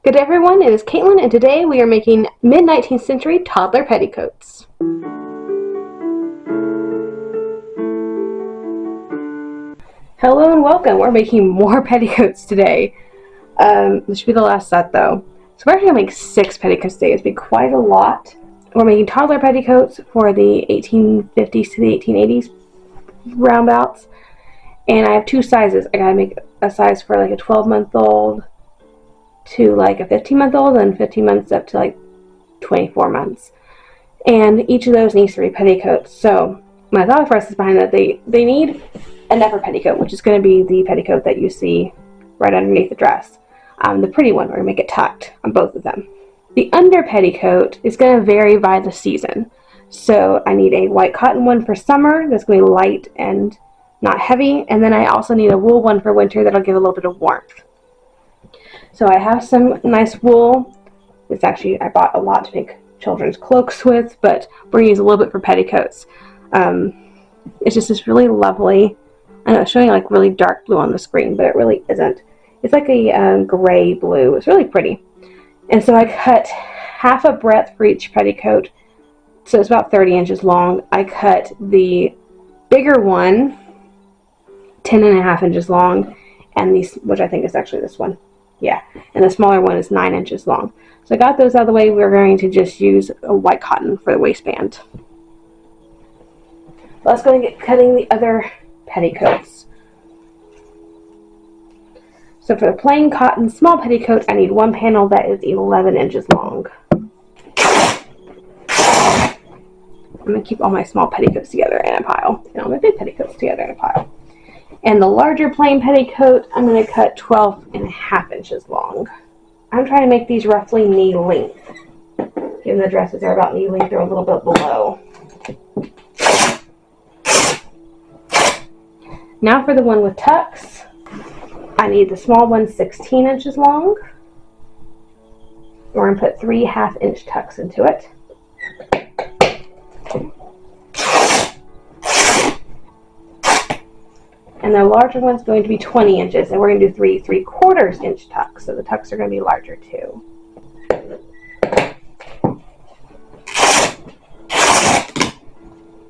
Good day everyone, it is Caitlin and today we are making mid-19th century toddler petticoats. Hello and welcome, we're making more petticoats today. This should be the last set though. So we're actually going to make 6 petticoats today, it's going to be quite a lot. We're making toddler petticoats for the 1850s to the 1880s roundabouts. And I have 2 sizes. I gotta make a size for like a 12-month-old to like a 15-month-old and 15 months up to like 24 months. And each of those needs 3 petticoats. So my thought process behind that, they need an upper petticoat, which is going to be the petticoat that you see right underneath the dress. The pretty one, we're going to make it tucked on both of them. The under petticoat is going to vary by the season. So I need a white cotton one for summer that's going to be light and not heavy. And then I also need a wool one for winter that'll give a little bit of warmth. So I have some nice wool. It's actually, I bought a lot to make children's cloaks with, but we're going to use a little bit for petticoats. It's just this really lovely, I know it's showing like really dark blue on the screen, but it really isn't. It's like a gray blue. It's really pretty. And so I cut half a breadth for each petticoat, so it's about 30 inches long. I cut the bigger one 10.5 inches long, and these, which I think is actually this one. Yeah, and the smaller one is 9 inches long. So I got those out of the way. We're going to just use a white cotton for the waistband. Let's go and get cutting the other petticoats. So for the plain cotton small petticoat, I need one panel that is 11 inches long. I'm going to keep all my small petticoats together in a pile, and all my big petticoats together in a pile. And the larger plain petticoat, I'm going to cut 12.5 inches long. I'm trying to make these roughly knee length. Given the dresses are about knee length, they're a little bit below. Now for the one with tucks, I need the small one 16 inches long. We're going to put 3 half-inch tucks into it. And the larger one's going to be 20 inches, and we're going to do 3 3/4 inch tucks, so the tucks are going to be larger too.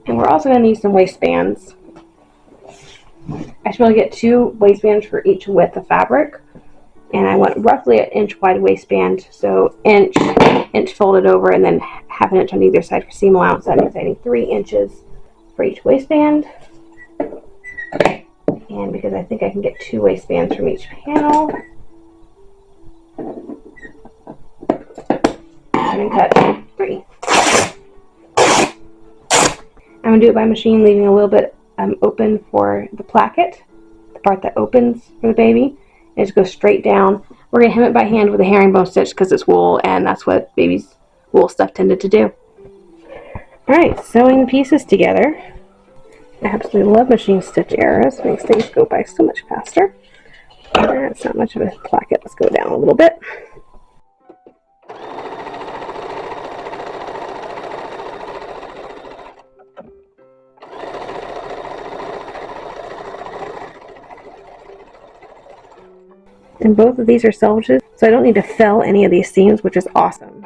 And we're also going to need some waistbands. I should really get 2 waistbands for each width of fabric, and I want roughly an inch wide waistband, so inch folded over, and then half an inch on either side for seam allowance. That means I need 3 inches for each waistband. And because I think I can get 2 waistbands from each panel, I'm going to cut 3. I'm going to do it by machine, leaving a little bit open for the placket, the part that opens for the baby, and just go straight down. We're going to hem it by hand with a herringbone stitch because it's wool, and that's what baby's wool stuff tended to do. Alright, sewing the pieces together. I absolutely love machine stitch errors. It makes things go by so much faster. It's not much of a placket. Let's go down a little bit. And both of these are selvages, so I don't need to fill any of these seams, which is awesome.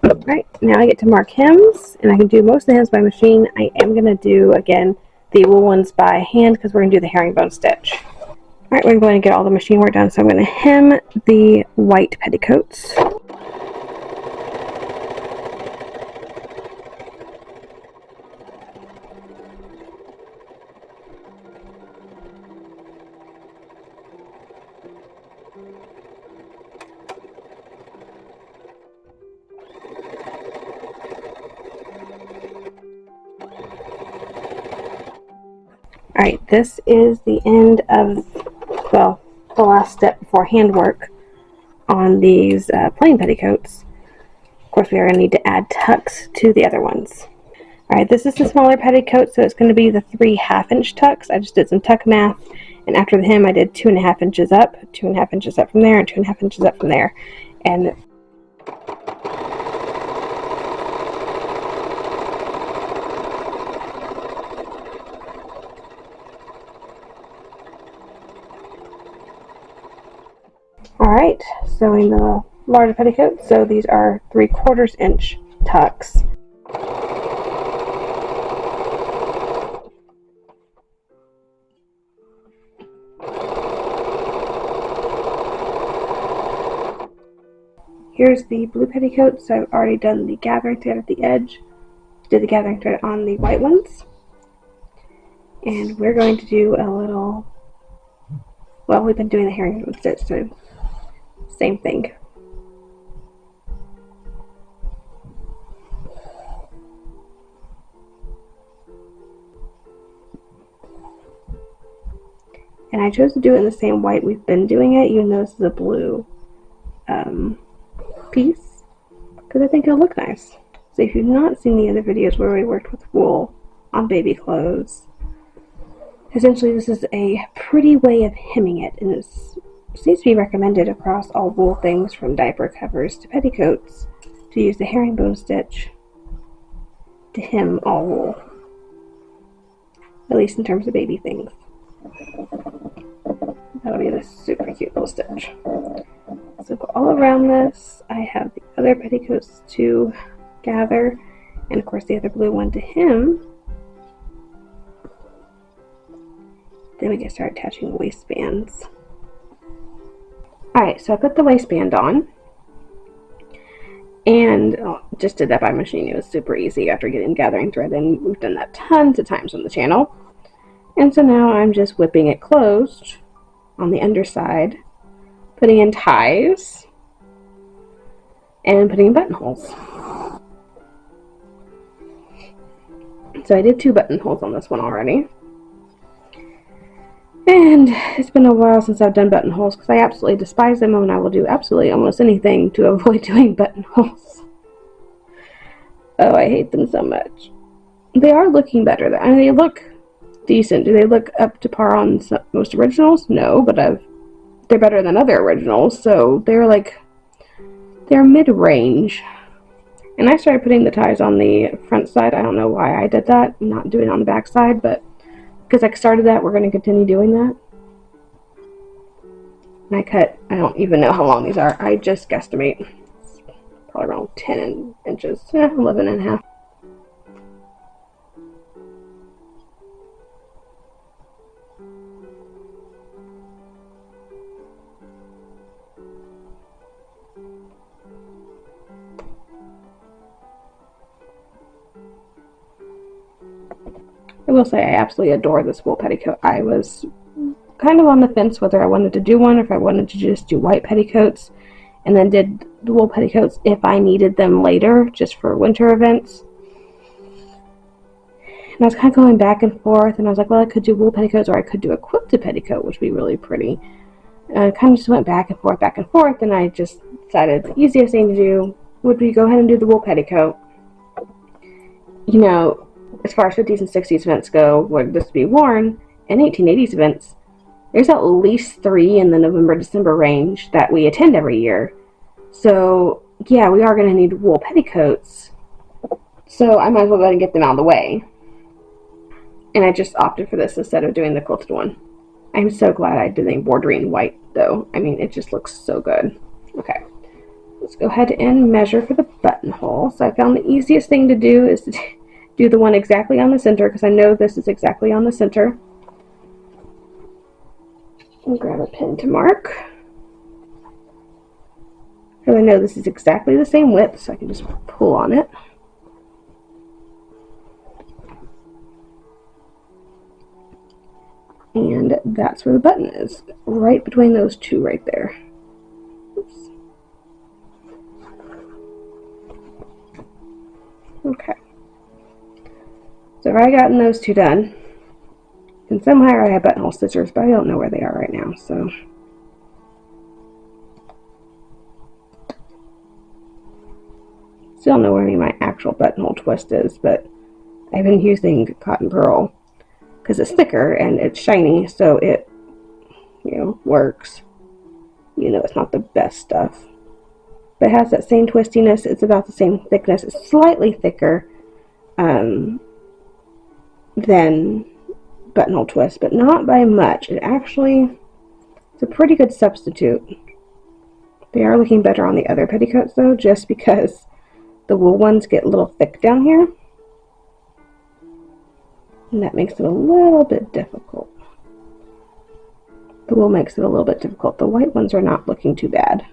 Alright, now I get to mark hems, and I can do most of the hems by machine. I am going to do, again, the wool ones by hand because we're going to do the herringbone stitch. Alright, we're going to get all the machine work done, so I'm going to hem the white petticoats. Alright, this is the end of, well, the last step before handwork on these plain petticoats. Of course, we are going to need to add tucks to the other ones. Alright, this is the smaller petticoat, so it's going to be the 3 half-inch tucks. I just did some tuck math, and after the hem I did 2.5 inches up, 2.5 inches up from there, and 2.5 inches up from there. And Alright, sewing the larger petticoat. So these are 3/4 inch tucks. Here's the blue petticoat, so I've already done the gathering thread at the edge. Did the gathering thread on the white ones. And we're going to do a little, well, we've been doing the herringbone stitch, so same thing. And I chose to do it in the same white we've been doing it, even though this is a blue piece, because I think it'll look nice. So if you've not seen the other videos where we worked with wool on baby clothes, essentially this is a pretty way of hemming it, and it seems to be recommended across all wool things from diaper covers to petticoats to use the herringbone stitch to hem all wool, at least in terms of baby things. That'll be this super cute little stitch. So go all around this. I have the other petticoats to gather, and of course the other blue one to hem. Then we can start attaching waistbands. Alright, so I put the waistband on, and just did that by machine. It was super easy after getting gathering thread in. We've done that tons of times on the channel. And so now I'm just whipping it closed on the underside, putting in ties, and putting in buttonholes. So I did 2 buttonholes on this one already. And it's been a while since I've done buttonholes because I absolutely despise them, and I will do absolutely almost anything to avoid doing buttonholes. Oh, I hate them so much. They are looking better. I mean, they look decent. Do they look up to par on most originals? No, but they're better than other originals, so they're mid-range. And I started putting the ties on the front side. I don't know why I did that. I'm not doing it on the back side, but because I started that, we're going to continue doing that. And I cut, I don't even know how long these are. I just guesstimate. It's probably around 10 inches, 11 and a half. I will say I absolutely adore this wool petticoat. I was kind of on the fence whether I wanted to do one or if I wanted to just do white petticoats, and then did the wool petticoats if I needed them later, just for winter events. And I was kind of going back and forth, and I was like, well, I could do wool petticoats or I could do a quilted petticoat, which would be really pretty. And I kind of just went back and forth, and I just decided the easiest thing to do would be go ahead and do the wool petticoat. You know, as far as 50s and 60s events go, where this would be worn, and 1880s events, there's at least 3 in the November-December range that we attend every year. So, yeah, we are going to need wool petticoats. So I might as well go ahead and get them out of the way. And I just opted for this instead of doing the quilted one. I'm so glad I did the embroidery in white, though. I mean, it just looks so good. Okay, let's go ahead and measure for the buttonhole. So I found the easiest thing to do is to do the one exactly on the center, because I know this is exactly on the center. And grab a pin to mark. Because I know this is exactly the same width, so I can just pull on it. And that's where the button is, right between those 2 right there. Oops. Okay. So I've already gotten those 2 done. And somewhere I have buttonhole stitchers, but I don't know where they are right now, so. Still don't know where any of my actual buttonhole twist is, but I've been using cotton pearl because it's thicker and it's shiny, so it, works. It's not the best stuff. But it has that same twistiness. It's about the same thickness. It's slightly thicker than buttonhole twist, but not by much. It's a pretty good substitute. They are looking better on the other petticoats though, just because the wool ones get a little thick down here. And that makes it a little bit difficult. The wool makes it a little bit difficult. The white ones are not looking too bad.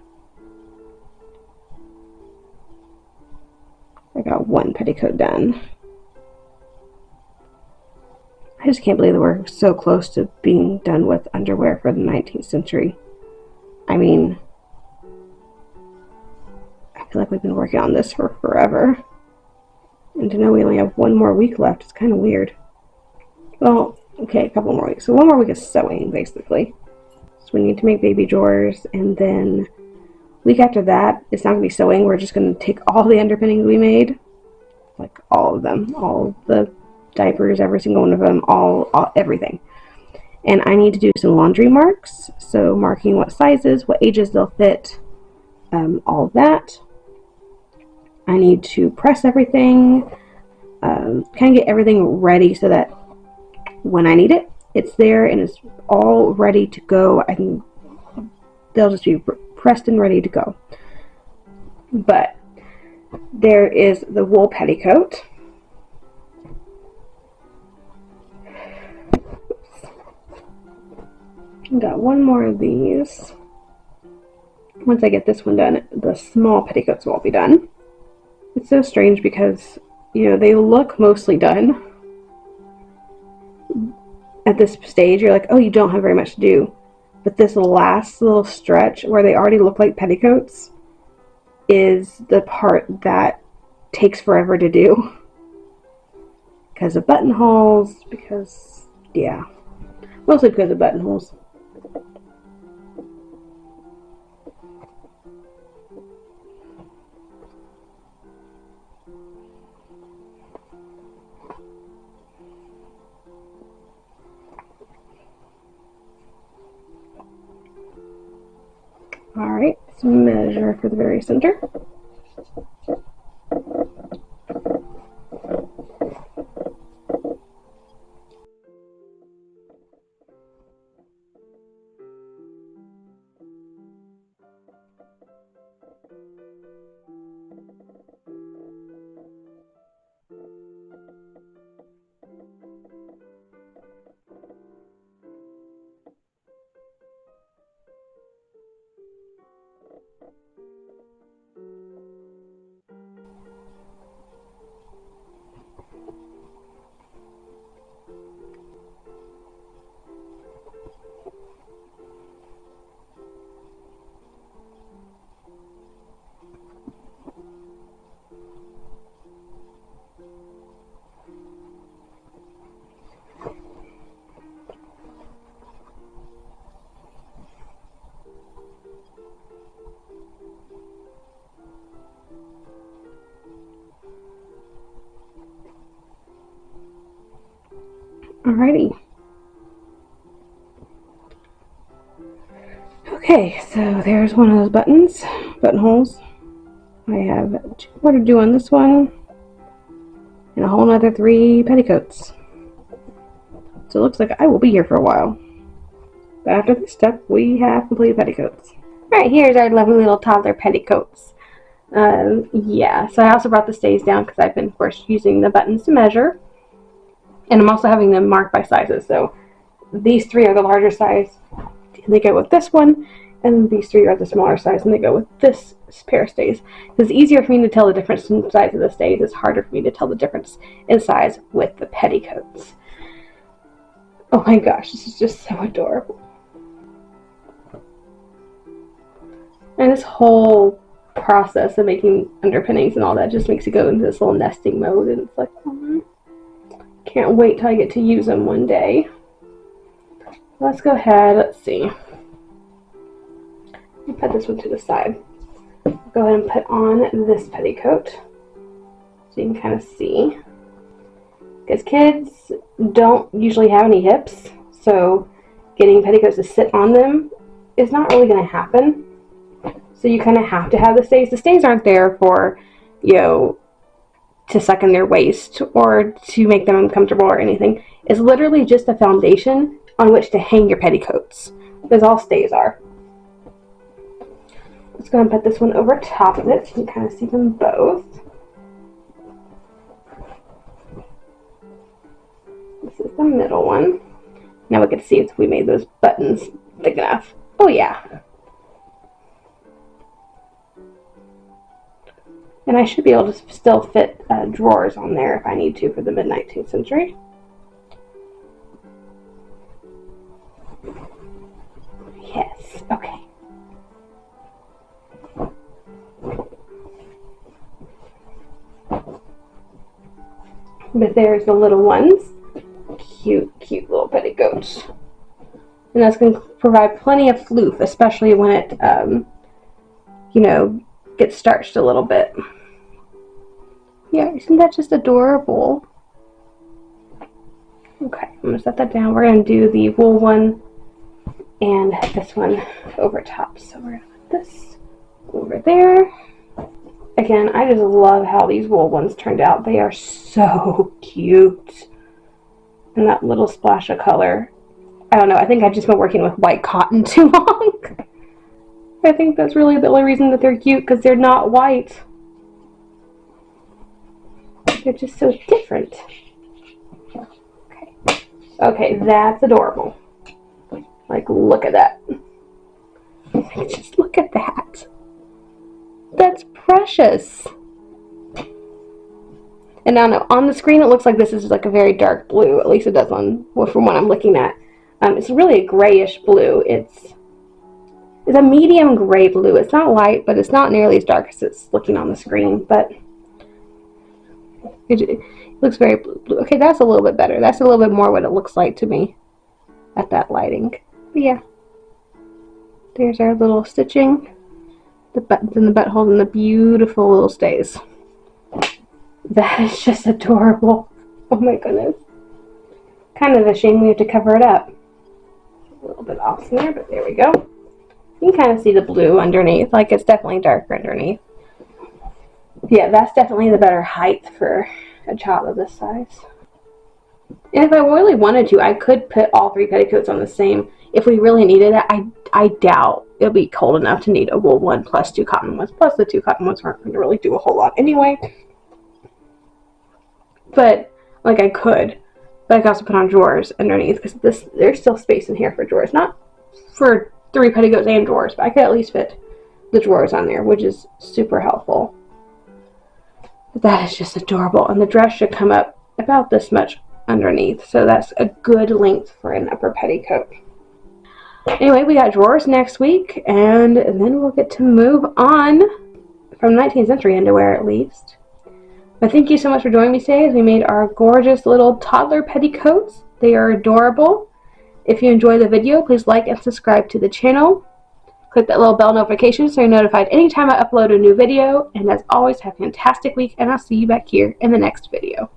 I got one petticoat done. I just can't believe that we're so close to being done with underwear for the 19th century. I mean, I feel like we've been working on this for forever. And to know we only have one more week left is kind of weird. Well, okay, a couple more weeks. So one more week of sewing, basically. So we need to make baby drawers, and then week after that, it's not going to be sewing. We're just going to take all the underpinnings we made, like all of them, all the diapers, every single one of them, all everything. And I need to do some laundry marks, so marking what sizes, what ages they'll fit, all of that. I need to press everything, kind of get everything ready so that when I need it, it's there and it's all ready to go. They'll just be pressed and ready to go. But there is the wool petticoat. Got one more of these. Once I get this one done, the small petticoats will all be done. It's so strange because, you know, they look mostly done. At this stage, you're like, oh, you don't have very much to do. But this last little stretch where they already look like petticoats is the part that takes forever to do. Because of buttonholes, yeah. Mostly because of buttonholes. Alright, let's measure for the very center. Alrighty. Okay, so there's one of those buttonholes. I have 2 more to do on this one, and a whole nother 3 petticoats. So it looks like I will be here for a while. But after this step, we have completed petticoats. Alright, here's our lovely little toddler petticoats. Yeah, so I also brought the stays down because I've been, of course, using the buttons to measure. And I'm also having them marked by sizes. So these 3 are the larger size, and they go with this one. And these 3 are the smaller size, and they go with this pair of stays. It's easier for me to tell the difference in size of the stays. It's harder for me to tell the difference in size with the petticoats. Oh my gosh, this is just so adorable. And this whole process of making underpinnings and all that just makes you go into this little nesting mode, and it's like, can't wait till I get to use them one day. Let's go ahead, let's see. I'll put this one to the side. Go ahead and put on this petticoat so you can kind of see. Because kids don't usually have any hips, so getting petticoats to sit on them is not really going to happen. So you kind of have to have the stays. The stays aren't there for, you know, to suck in their waist or to make them uncomfortable or anything. It's literally just a foundation on which to hang your petticoats. That's all stays are. Let's go and put this one over top of it so you can kind of see them both. This is the middle one. Now we can see if we made those buttons thick enough. Oh yeah. And I should be able to still fit drawers on there if I need to for the mid-19th century. Yes, okay. But there's the little ones. Cute, cute little petticoats. And that's going to provide plenty of floof, especially when it, you know, gets starched a little bit. Yeah, isn't that just adorable? Okay, I'm going to set that down. We're going to do the wool one and this one over top. So we're going to put this over there. Again, I just love how these wool ones turned out. They are so cute. And that little splash of color. I don't know, I think I've just been working with white cotton too long. I think that's really the only reason that they're cute, because they're not white. They're just so different. Okay. Okay, that's adorable. Like, look at that. Just look at that. That's precious. And now on the screen it looks like this is like a very dark blue. At least it does on, well, from what I'm looking at. It's really a grayish blue. It's a medium gray blue. It's not light, but it's not nearly as dark as it's looking on the screen. But it looks very blue. Okay, that's a little bit better. That's a little bit more what it looks like to me at that lighting. But yeah, there's our little stitching, the buttons and the buttonholes, and the beautiful little stays. That is just adorable. Oh my goodness. Kind of a shame we have to cover it up. A little bit off there, but there we go. You can kind of see the blue underneath. Like, it's definitely darker underneath. Yeah, that's definitely the better height for a child of this size. And if I really wanted to, I could put all three petticoats on the same. If we really needed it, I doubt it'll be cold enough to need a wool one plus two cotton ones. Plus the two cotton ones aren't going to really do a whole lot anyway. But, like, I could. But I could also put on drawers underneath, because there's still space in here for drawers. Not for three petticoats and drawers, but I could at least fit the drawers on there, which is super helpful. But that is just adorable. And the dress should come up about this much underneath. So that's a good length for an upper petticoat. Anyway, we got drawers next week, and then we'll get to move on from 19th century underwear, at least. But thank you so much for joining me today as we made our gorgeous little toddler petticoats. They are adorable. If you enjoyed the video, please like and subscribe to the channel. Click that little bell notification so you're notified anytime I upload a new video. And as always, have a fantastic week, and I'll see you back here in the next video.